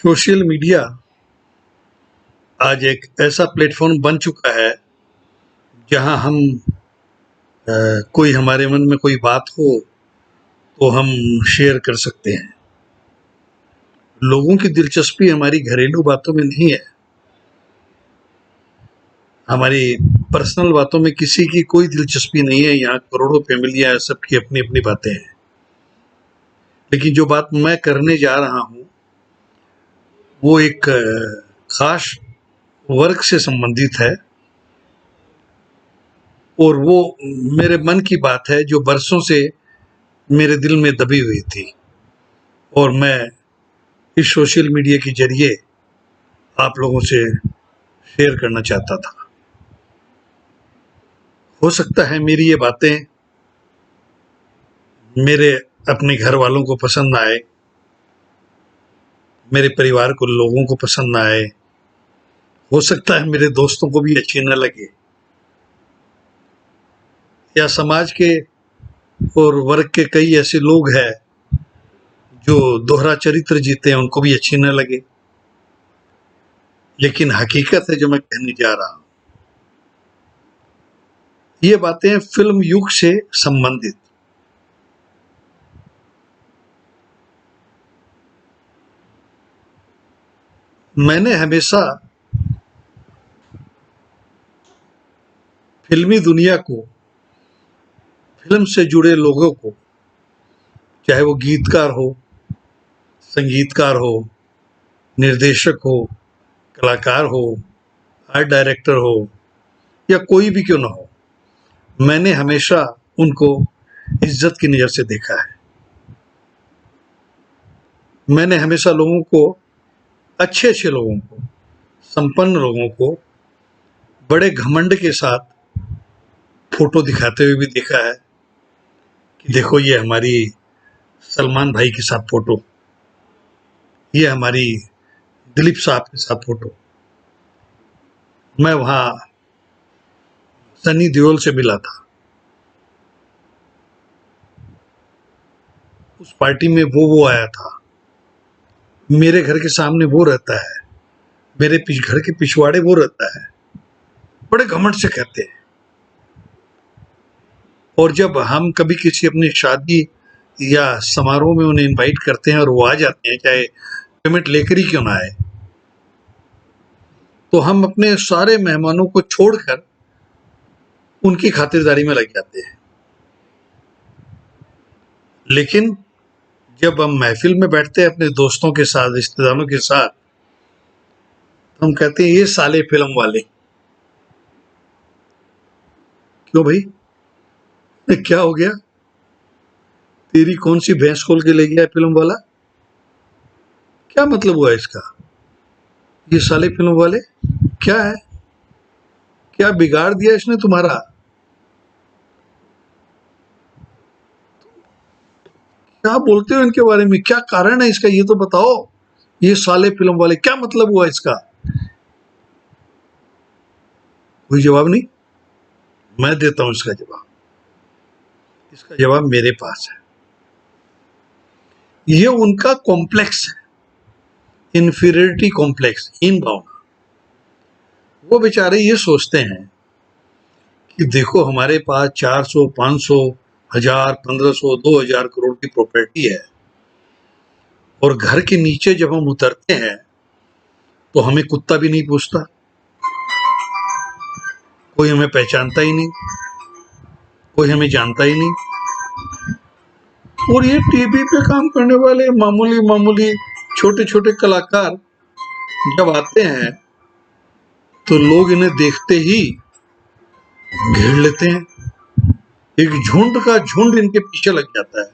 Social media आज एक ऐसा प्लेटफॉर्म बन चुका है जहां हम कोई हमारे मन में कोई बात हो तो हम शेयर कर सकते हैं। लोगों की दिलचस्पी हमारी घरेलू बातों में नहीं है, हमारी पर्सनल बातों में किसी की कोई दिलचस्पी नहीं है। यहाँ करोड़ों फैमिलियां, सबकी अपनी अपनी बातें हैं। लेकिन जो बात मैं करने जा रहा हूँ वो एक खास वर्ग से संबंधित है और वो मेरे मन की बात है जो बरसों से मेरे दिल में दबी हुई थी और मैं इस सोशल मीडिया के जरिए आप लोगों से शेयर करना चाहता था। हो सकता है मेरी ये बातें मेरे अपने घर वालों को पसंद ना आए, मेरे परिवार को लोगों को पसंद ना आए, हो सकता है मेरे दोस्तों को भी अच्छी न लगे, या समाज के और वर्ग के कई ऐसे लोग हैं जो दोहरा चरित्र जीते हैं, उनको भी अच्छी न लगे। लेकिन हकीकत है जो मैं कहने जा रहा हूं, ये बातें फिल्म युग से संबंधित। मैंने हमेशा फिल्मी दुनिया को, फिल्म से जुड़े लोगों को, चाहे वो गीतकार हो, संगीतकार हो, निर्देशक हो, कलाकार हो, आर्ट डायरेक्टर हो, या कोई भी क्यों ना हो, मैंने हमेशा उनको इज्जत की नज़र से देखा है। मैंने हमेशा लोगों को, अच्छे अच्छे लोगों को, संपन्न लोगों को बड़े घमंड के साथ फोटो दिखाते हुए भी देखा है कि देखो ये हमारी सलमान भाई के साथ फोटो, ये हमारी दिलीप साहब के साथ फोटो। मैं वहां सनी देओल से मिला था, उस पार्टी में वो आया था, मेरे घर के सामने वो रहता है, मेरे घर के पिछवाड़े वो रहता है, बड़े घमंड से कहते हैं। और जब हम कभी किसी अपनी शादी या समारोह में उन्हें इनवाइट करते हैं और वो आ जाते हैं, चाहे पेमेंट लेकर ही क्यों ना आए, तो हम अपने सारे मेहमानों को छोड़कर उनकी खातिरदारी में लग जाते हैं। लेकिन जब हम महफिल में बैठते हैं अपने दोस्तों के साथ, रिश्तेदारों के साथ, तो हम कहते हैं ये साले फिल्म वाले। क्यों भाई, क्या हो गया? तेरी कौन सी भैंस खोल के ले गया फिल्म वाला? क्या मतलब हुआ इसका? ये साले फिल्म वाले क्या है? क्या बिगाड़ दिया इसने तुम्हारा? क्या बोलते हो इनके बारे में? क्या कारण है इसका, ये तो बताओ। ये साले फिल्म वाले क्या मतलब हुआ इसका? कोई जवाब नहीं। मैं देता हूं इसका जवाब। इसका जवाब मेरे पास है। ये उनका कॉम्प्लेक्स है, इंफीरियरिटी कॉम्प्लेक्स, हीन भावना। वो बेचारे ये सोचते हैं कि देखो हमारे पास 400, 500, 1000, 1500, 2000 करोड़ की प्रॉपर्टी है, और घर के नीचे जब हम उतरते हैं तो हमें कुत्ता भी नहीं पूछता, कोई हमें पहचानता ही नहीं, कोई हमें जानता ही नहीं। और ये टीवी पे काम करने वाले मामूली मामूली छोटे छोटे कलाकार जब आते हैं तो लोग इन्हें देखते ही घेर लेते हैं, एक झुंड का झुंड इनके पीछे लग जाता है,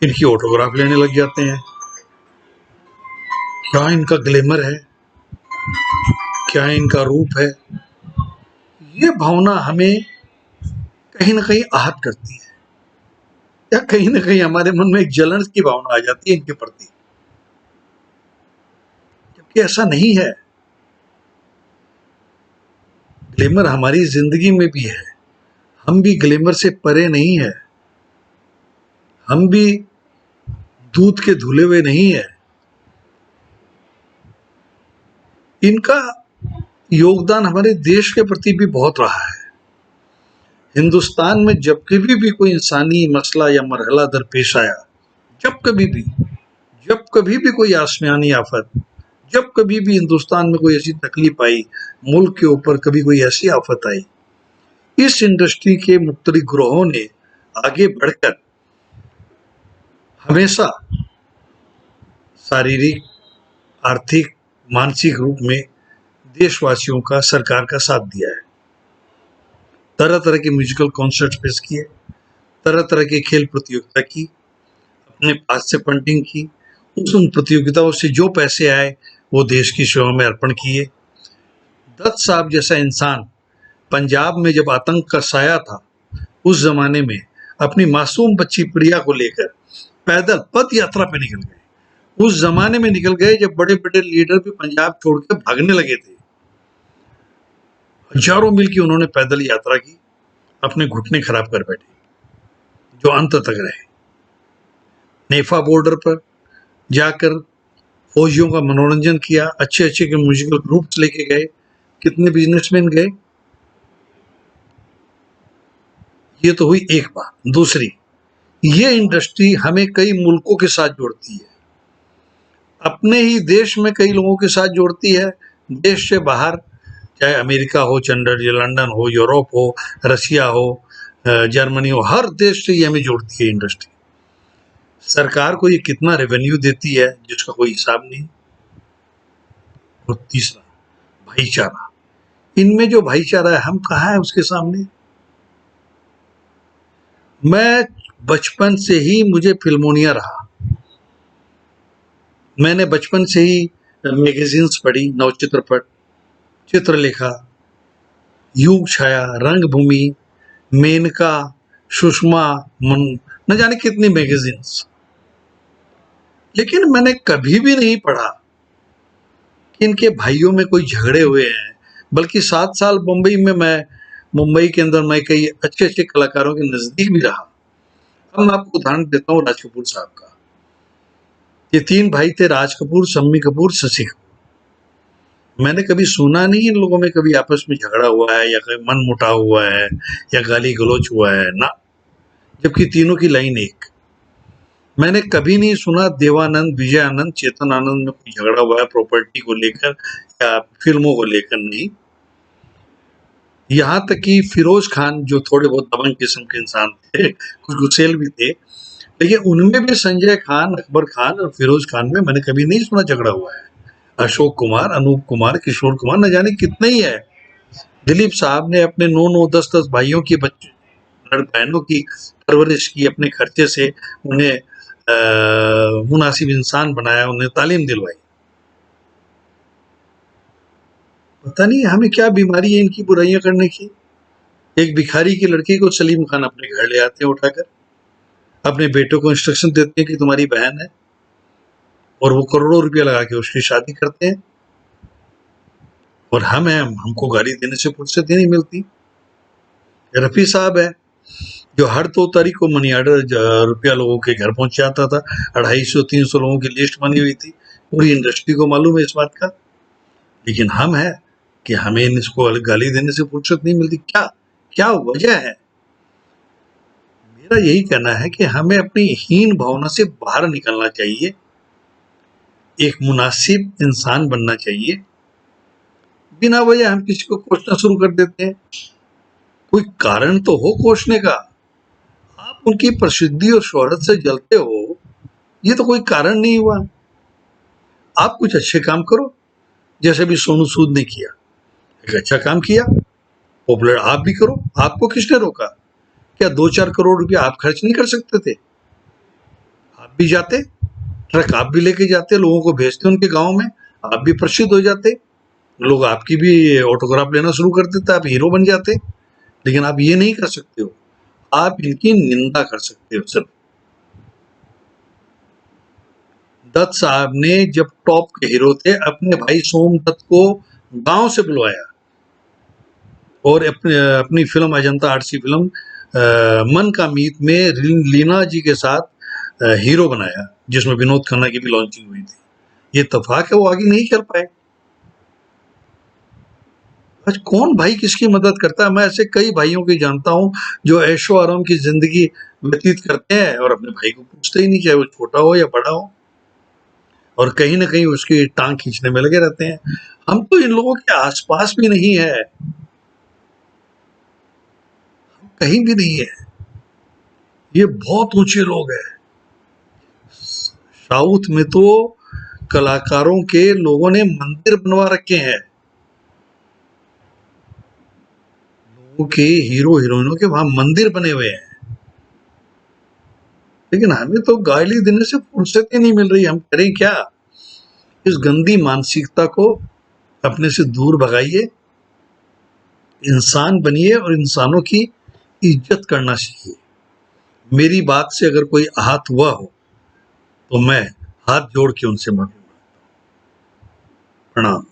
इनकी ऑटोग्राफ लेने लग जाते हैं। क्या इनका ग्लैमर है, क्या इनका रूप है। ये भावना हमें कहीं ना कहीं आहत करती है, या कहीं ना कहीं हमारे मन में एक जलन की भावना आ जाती है इनके प्रति, जबकि ऐसा नहीं है। ग्लैमर हमारी जिंदगी में भी है, हम भी ग्लैमर से परे नहीं है, हम भी दूध के धुले हुए नहीं है। इनका योगदान हमारे देश के प्रति भी बहुत रहा है। हिंदुस्तान में जब कभी भी कोई इंसानी मसला या मरहला दरपेश आया, जब कभी भी कोई आसमानी आफत, जब कभी भी हिंदुस्तान में कोई ऐसी तकलीफ आई, मुल्क के ऊपर कभी कोई ऐसी आफत आई, इस इंडस्ट्री के मुख्तलिफ ग्रोहों ने आगे बढ़कर हमेशा शारीरिक, आर्थिक, मानसिक रूप में देशवासियों का, सरकार का साथ दिया है। तरह तरह के म्यूजिकल कॉन्सर्ट पेश किए, तरह तरह के खेल प्रतियोगिता की, अपने पास से फंडिंग की, उन प्रतियोगिताओं से जो पैसे आए वो देश की सेवा में अर्पण किए। दत्त साहब जैसा इंसान पंजाब में जब आतंक का साया था, उस जमाने में अपनी मासूम बच्ची प्रिया को लेकर पैदल पद यात्रा पे निकल गए। उस जमाने में निकल गए जब बड़े बड़े लीडर भी पंजाब छोड़ के भागने लगे थे। हजारों मील की उन्होंने पैदल यात्रा की, अपने घुटने खराब कर बैठे, जो अंत तक रहे। नेफा बॉर्डर पर जाकर फौजियों का मनोरंजन किया, अच्छे अच्छे के म्यूजिकल ग्रुप्स लेके गए, कितने बिजनेसमैन गए। ये तो हुई एक बात। दूसरी, ये इंडस्ट्री हमें कई मुल्कों के साथ जोड़ती है, अपने ही देश में कई लोगों के साथ जोड़ती है, देश से बाहर, चाहे अमेरिका हो, लंदन हो, यूरोप हो, रसिया हो, जर्मनी हो, हर देश से ये हमें जोड़ती है इंडस्ट्री। सरकार को ये कितना रेवेन्यू देती है जिसका कोई हिसाब नहीं। और तीसरा, भाईचारा। इनमें जो भाईचारा है, हम कहाँ है उसके सामने। मैं बचपन से ही, मुझे फिल्मोनिया रहा, मैंने बचपन से ही मैगजीन्स पढ़ी, नवचित्रपट, चित्रलेखा, युग छाया, रंगभूमि, मेनका, सुषमा, न जाने कितनी मैगजीन्स। लेकिन मैंने कभी भी नहीं पढ़ा कि इनके भाइयों में कोई झगड़े हुए हैं। बल्कि 7 साल मुंबई के अंदर मैं कई अच्छे अच्छे कलाकारों के नजदीक भी रहा। अब मैं आपको उदाहरण देता हूँ राज कपूर साहब का। ये 3 भाई थे, राज कपूर, शम्मी कपूर, शशि कपूर। मैंने कभी सुना नहीं इन लोगों में कभी आपस में झगड़ा हुआ है या मन मुटाव हुआ है या गाली गलौज हुआ है ना, जबकि तीनों की लाइन एक। मैंने कभी नहीं सुना देवानंद, विजय आनंद, चेतन आनंद में कोई झगड़ा हुआ है प्रॉपर्टी को लेकर या फिल्मों को लेकर, नहीं। यहाँ तक कि फिरोज खान, जो थोड़े बहुत दबंग किस्म के इंसान थे, कुछ गुस्सेल भी थे, लेकिन उनमें भी संजय खान, अकबर खान और फिरोज खान में मैंने कभी नहीं सुना झगड़ा हुआ है। अशोक कुमार, अनूप कुमार, किशोर कुमार, न जाने कितने ही है। दिलीप साहब ने अपने 9-9, 10-10 भाइयों की बहनों की परवरिश की, अपने खर्चे से उन्हें मुनासिब इंसान बनाया, उन्हें तालीम दिलवाई। पता नहीं हमें क्या बीमारी है इनकी बुराइयां करने की। एक भिखारी की लड़की को सलीम खान अपने घर ले आते हैं उठाकर, अपने बेटों को इंस्ट्रक्शन देते हैं कि तुम्हारी बहन है, और वो करोड़ों रुपया लगा के उसकी शादी करते हैं। और हमको गाली देने से फुर्सत ही नहीं मिलती। रफी साहब है, जो हर 2 तारीख को मनी ऑर्डर रुपया लोगों के घर पहुंच जाता था। 250-300 लोगों की लिस्ट बनी हुई थी, पूरी इंडस्ट्री को मालूम है इस बात का। लेकिन हम है कि हमें इसको गाली देने से फुर्सत नहीं मिलती। क्या वजह है? मेरा यही कहना है कि हमें अपनी हीन भावना से बाहर निकलना चाहिए, एक मुनासिब इंसान बनना चाहिए। बिना वजह हम किसी को कोसना शुरू कर देते हैं। कोई कारण तो हो कोसने का। आप उनकी प्रसिद्धि और शोहरत से जलते हो, ये तो कोई कारण नहीं हुआ। आप कुछ अच्छे काम करो, जैसे भी सोनू सूद ने किया, एक अच्छा काम किया, पॉपुलर आप भी करो। आपको किसने रोका? क्या 2-4 करोड़ रुपया आप खर्च नहीं कर सकते थे? आप भी जाते, ट्रक आप भी लेके जाते, लोगों को भेजते उनके गांव में, आप भी प्रसिद्ध हो जाते, लोग आपकी भी ऑटोग्राफ लेना शुरू कर देते, आप हीरो बन जाते। लेकिन आप ये नहीं कर सकते हो, आप इनकी निंदा कर सकते हो सिर्फ। दत्त साहब ने जब टॉप के हीरो थे, अपने भाई सोम दत्त को गांव से बुलवाया और अपनी फिल्म अजंता आर्ट्स की फिल्म मन का मीत में लीना जी के साथ हीरो बनाया, जिसमें विनोद खन्ना की भी लॉन्चिंग हुई थी। ये इत्तेफाक है, वो आगे नहीं चल पाए। आज कौन भाई किसकी मदद करता है? मैं ऐसे कई भाइयों की जानता हूँ जो ऐशो आराम की जिंदगी व्यतीत करते हैं और अपने भाई को पूछते ही नहीं, चाहे वो छोटा हो या बड़ा हो, और कहीं ना कहीं उसकी टांग खींचने में लगे रहते हैं। हम तो इन लोगों के आसपास भी नहीं है, कहीं भी नहीं है। ये बहुत ऊंचे लोग हैं। साउथ में तो कलाकारों के लोगों ने मंदिर बनवा रखे हैं, लोगों के हीरो हीरोइनों के वहां मंदिर बने हुए हैं। लेकिन हमें तो गाली देने से फुर्सत ही नहीं मिल रही, हम करें क्या? इस गंदी मानसिकता को अपने से दूर भगाइए, इंसान बनिए और इंसानों की इज्जत करना सीखिए। मेरी बात से अगर कोई आहत हुआ हो तो मैं हाथ जोड़ के उनसे माफी मांगता हूं। प्रणाम।